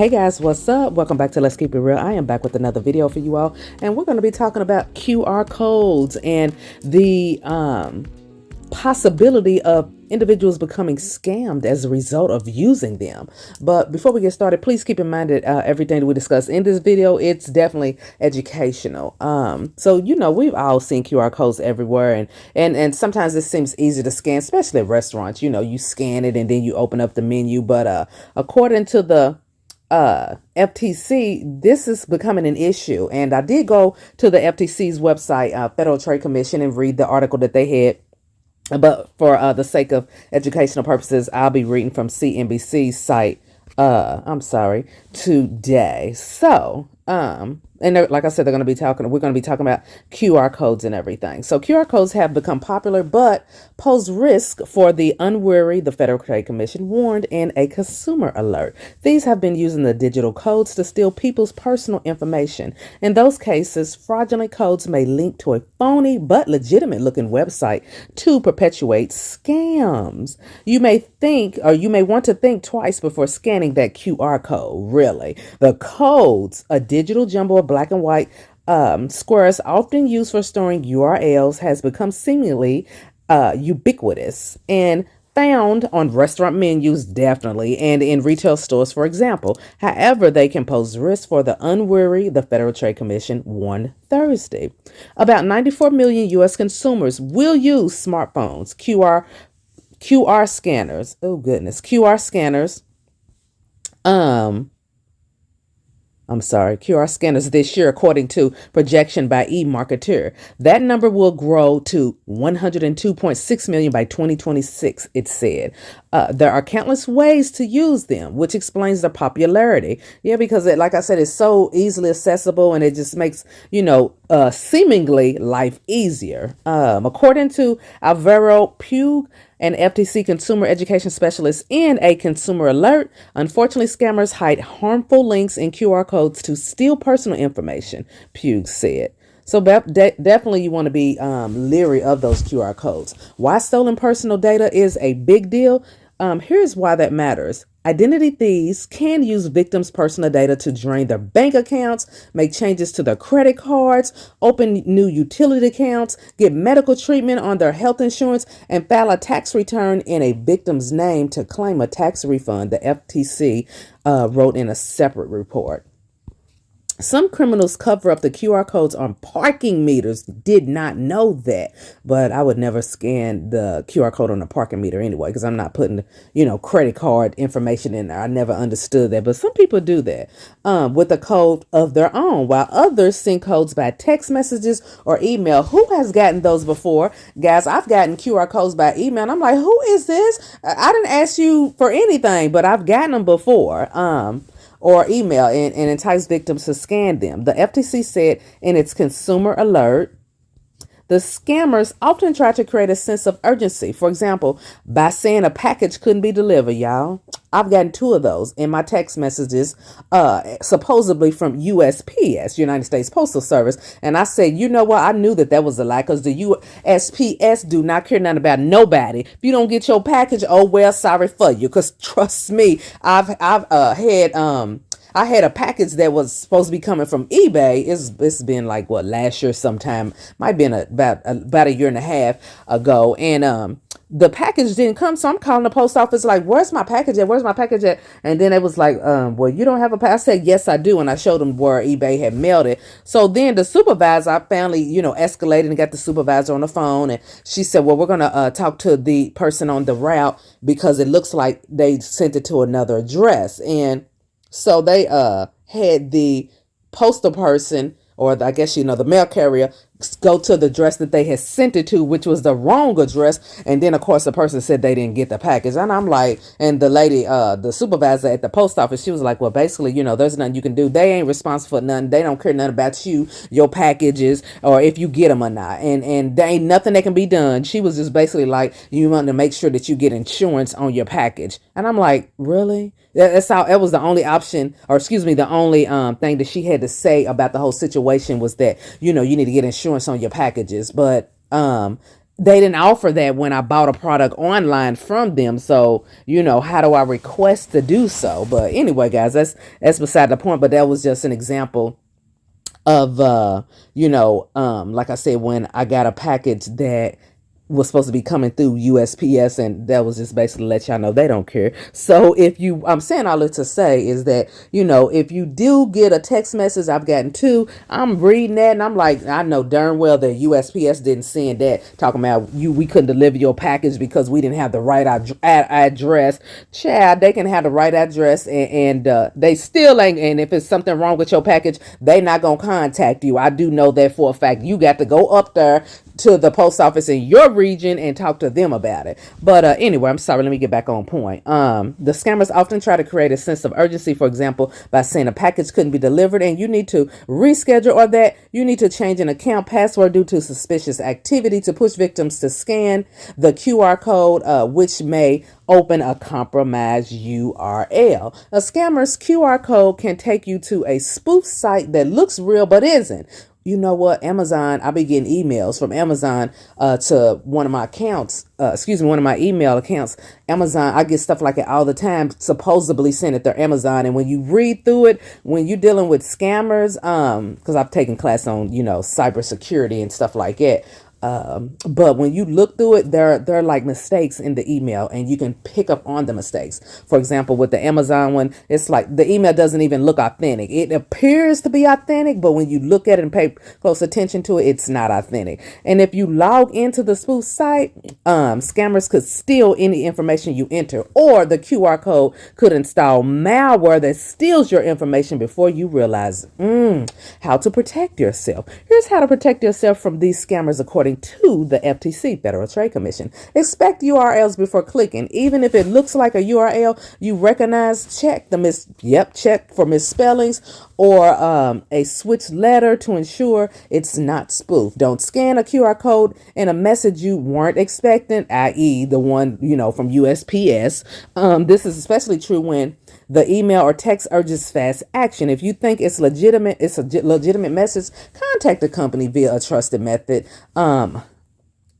Hey guys, what's up? Welcome back to Let's Keep It Real. I am back with another video for you all, and we're going to be talking about QR codes and the possibility of individuals becoming scammed as a result of using them. But before we get started, please keep in mind that everything that we discuss in this video, it's definitely educational. So we've all seen QR codes everywhere, and sometimes it seems easy to scan, especially at restaurants. You scan it and then you open up the menu. But according to the FTC, this is becoming an issue. And I did go to the FTC's website, Federal Trade Commission, and read the article that they had. But for the sake of educational purposes, I'll be reading from CNBC's site. Today. So, and like I said, we're going to be talking about QR codes and everything. So QR codes have become popular, but pose risk for the unwary, the Federal Trade Commission warned in a consumer alert. These have been using the digital codes to steal people's personal information. In those cases, fraudulent codes may link to a phony but legitimate looking website to perpetuate scams. You may want to think twice before scanning that QR code. Really, the codes, a digital jumble of black and white squares often used for storing URLs, has become seemingly ubiquitous and found on restaurant menus, definitely, and in retail stores, for example. However, they can pose risk for the unwary, the Federal Trade Commission warned Thursday. About 94 million U.S. consumers will use smartphones, QR scanners. Oh goodness, QR scanners. QR scanners this year, according to projection by eMarketer. That number will grow to 102.6 million by 2026, it said. There are countless ways to use them, which explains the popularity. Yeah, because like I said, it's so easily accessible and it just makes, seemingly life easier. According to Alvaro Puig, an FTC consumer education specialist in a consumer alert, unfortunately, scammers hide harmful links in QR codes to steal personal information, Puig said. So definitely you want to be leery of those QR codes. Why stolen personal data is a big deal? Here's why that matters. Identity thieves can use victims' personal data to drain their bank accounts, make changes to their credit cards, open new utility accounts, get medical treatment on their health insurance, and file a tax return in a victim's name to claim a tax refund, the FTC wrote in a separate report. Some criminals cover up the QR codes on parking meters. Did not know that, but I would never scan the QR code on a parking meter anyway, because I'm not putting, credit card information in there. I never understood that, but some people do that with a code of their own, while others send codes by text messages or email. Who has gotten those before? Guys, I've gotten QR codes by email, and I'm like, who is this? I didn't ask you for anything, but I've gotten them before. Or email and entice victims to scan them. The FTC said in its consumer alert, the scammers often try to create a sense of urgency. For example, by saying a package couldn't be delivered, y'all. I've gotten 2 of those in my text messages, supposedly from USPS, United States Postal Service. And I said, you know what? I knew that was a lie, because the USPS do not care nothing about nobody. If you don't get your package, oh, well, sorry for you. Because trust me, I had a package that was supposed to be coming from eBay. It's been like last year sometime, might have been about a year and a half ago, and the package didn't come. So I'm calling the post office like, where's my package at? Where's my package at? And then it was like, well, you don't have a package. I said, yes, I do. And I showed them where eBay had mailed it. So then the supervisor, I finally, escalated and got the supervisor on the phone. And she said, well, we're going to talk to the person on the route, because it looks like they sent it to another address. And so they had the postal person, or I guess, the mail carrier, go to the address that they had sent it to, which was the wrong address. And then, of course, the person said they didn't get the package. And I'm like, and the lady, the supervisor at the post office, she was like, well, basically, there's nothing you can do. They ain't responsible for nothing. They don't care nothing about you, your packages, or if you get them or not. And there ain't nothing that can be done. She was just basically like, you want to make sure that you get insurance on your package. And I'm like, really? That was the only option, or excuse me, the only thing that she had to say about the whole situation was that, you need to get insurance on your packages. But they didn't offer that when I bought a product online from them. So, how do I request to do so? But anyway, guys, that's beside the point. But that was just an example of like I said, when I got a package that was supposed to be coming through USPS, and that was just basically let y'all know they don't care. So I'm saying all this to say is that, if you do get a text message, I've gotten two, I'm reading that and I'm like, I know darn well that USPS didn't send that talking about we couldn't deliver your package because we didn't have the right address. Chad, they can have the right address, and they still ain't, and if it's something wrong with your package, they not gonna contact you. I do know that for a fact. You got to go up there to the post office in your region and talk to them about it. But anyway, I'm sorry, let me get back on point. The scammers often try to create a sense of urgency, for example, by saying a package couldn't be delivered and you need to reschedule, or that you need to change an account password due to suspicious activity, to push victims to scan the QR code, which may open a compromised URL. A scammer's QR code can take you to a spoof site that looks real but isn't. You know what? Amazon, I be getting emails from Amazon to one of my accounts, one of my email accounts. Amazon, I get stuff like it all the time, supposedly sent it through Amazon. And when you read through it, when you're dealing with scammers, because I've taken class on, cybersecurity and stuff like that. But when you look through it, there are like mistakes in the email, and you can pick up on the mistakes. For example, with the Amazon one, it's like the email doesn't even look authentic. It appears to be authentic, but when you look at it and pay close attention to it, it's not authentic. And if you log into the spoof site, scammers could steal any information you enter, or the QR code could install malware that steals your information before you realize. How to protect yourself. Here's how to protect yourself from these scammers according to the FTC, Federal Trade Commission. Expect URLs before clicking. Even if it looks like a URL you recognize, check for misspellings or a switch letter to ensure it's not spoofed. Don't scan a QR code in a message you weren't expecting, i.e. the one, from USPS. This is especially true when the email or text urges fast action. If you think it's a legitimate message, contact the company via a trusted method,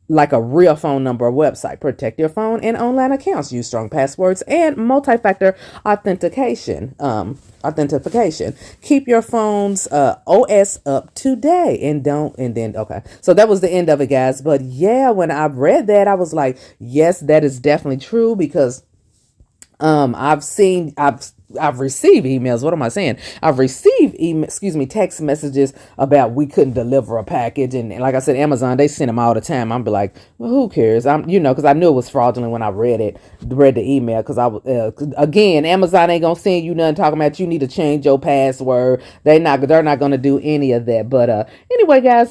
like a real phone number or website. Protect your phone and online accounts. Use strong passwords and multi-factor authentication. Keep your phone's OS up to date, okay. So that was the end of it, guys. But yeah, when I read that, I was like, yes, that is definitely true, because I've received emails. What am I saying? I've received text messages about we couldn't deliver a package. And like I said, Amazon, they send them all the time. I'm be like, well, who cares? Because I knew it was fraudulent when I read the email. Because again, Amazon ain't going to send you nothing talking about you need to change your password. They're not going to do any of that. But anyway, guys,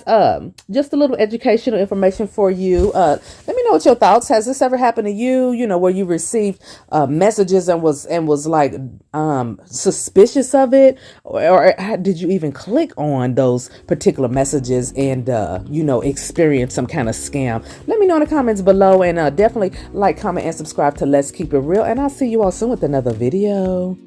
just a little educational information for you. Let me know what your thoughts. Has this ever happened to you? Where you received messages and was like, suspicious of it, or did you even click on those particular messages and experience some kind of scam? Let me know in the comments below, and definitely like, comment, and subscribe to Let's Keep It Real, and I'll see you all soon with another video.